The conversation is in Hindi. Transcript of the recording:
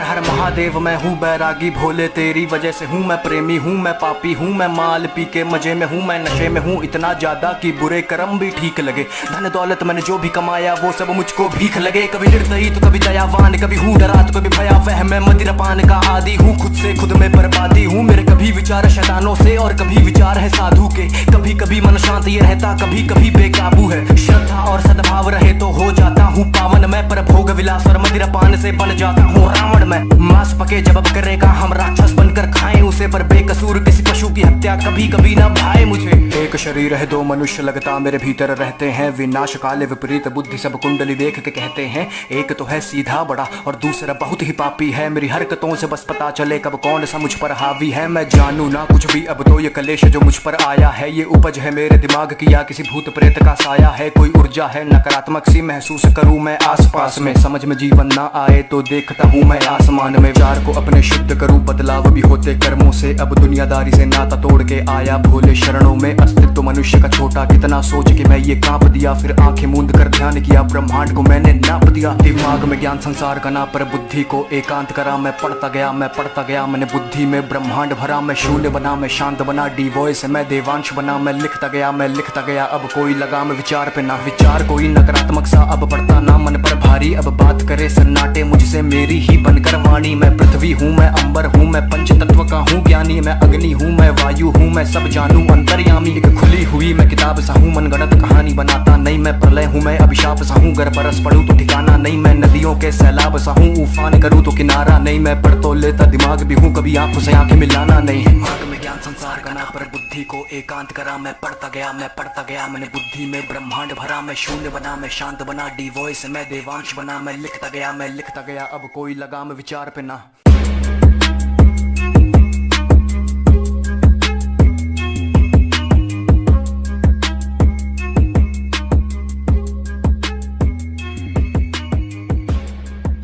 हर महादेव मैं हूँ बैरागी भोले तेरी वजह से हूँ मैं प्रेमी हूँ मैं पापी हूँ मैं माल पी के मजे में हूँ मैं नशे में हूँ इतना ज्यादा कि बुरे कर्म भी ठीक लगे। धन दौलत मैंने जो भी कमाया वो सब मुझको भीख लगे। कभी निर्दयी तो कभी दयावान कभी हूँ डरा तो कभी भयावह मैं मदिरापान का आदि हूँ खुद से खुद में बर्बादी हूँ। मेरे कभी विचार शैतानों से और कभी विचार है साधु के। कभी कभी मन शांत ये रहता कभी कभी बेकाबू है। श्रद्धा और सद्भाव रहे तो हो जाता हूँ पावन मैं पर भोग विलास और मदिरापान से बन जाता हूँ रावण मैं। मांस पके जब करेगा हम राक्षस बनकर खाएं उसे पर बेकसूर किसी पशु की हत्या कभी कभी ना भाए मुझे। एक शरीर है दो मनुष्य लगता मेरे भीतर रहते हैं विनाश काले विपरीत बुद्धि सब कुंडली देख के कहते हैं। एक तो है सीधा बड़ा और दूसरा बहुत ही पापी है। मेरी हरकतों से बस पता चले कब कौन सा मुझ पर हावी है। मैं जानू ना कुछ भी अब तो ये कलेश जो मुझ पर आया है ये उपज है मेरे दिमाग की या किसी भूत प्रेत का साया है। कोई ऊर्जा है नकारात्मक सी महसूस करूं मैं आसपास में। समझ में जीवन ना आए तो देखता हूँ मैं आसमान में। विचार को अपने शुद्ध करूं बदलाव भी होते कर्मों से। अब दुनियादारी से नाता तोड़ के आया भोले शरणों में। अस्तित्व मनुष्य का छोटा कितना सोच के मैं ये कांप दिया। फिर आंखें मूंद कर ध्यान किया ब्रह्मांड को मैंने नाप दिया। दिमाग में ज्ञान संसार का ना पर बुद्धि को एकांत करा। मैं पढ़ता गया मैंने बुद्धि में ब्रह्मांड भरा। मैं शून्य बना मैं शांत बना डी वॉइस मैं देवांश बना। मैं लिखता गया अब कोई लगाम विचार पे ना। विचार कोई नकारात्मक सा अब पड़ता ना मन पर भारी। अब बात करे सन्नाटे मुझसे मेरी ही बनकर वाणी। मैं पृथ्वी हूँ मैं अंबर हूँ मैं पंच तत्व का हूँ ज्ञानी। मैं अग्नि हूँ मैं वायु हूँ मैं सब जानू अंतर्यामी। एक खुली हुई मैं किताब सा हूँ मनगढ़ंत कहानी बनाता नहीं। मैं प्रलय हूँ मैं अभिशाप सा हूँ गर बरस पड़ूं तो ठिकाना नहीं। मैं नदियों के सैलाब सा हूँ उफान करूँ तो किनारा नहीं। मैं पढ़ तो लेता दिमाग भी हूँ कभी आंखों से आंखें मिलाना नहीं। दिमाग में ज्ञान संसार का ना पर बुद्धि को एकांत करा। मैं पढ़ता गया मैंने बुद्धि में ब्रह्मांड भरा। मैं शून्य बना मैं शांत बना डी वॉइस मैं देवांश बना। मैं लिखता गया अब कोई लगाम विचार पे ना।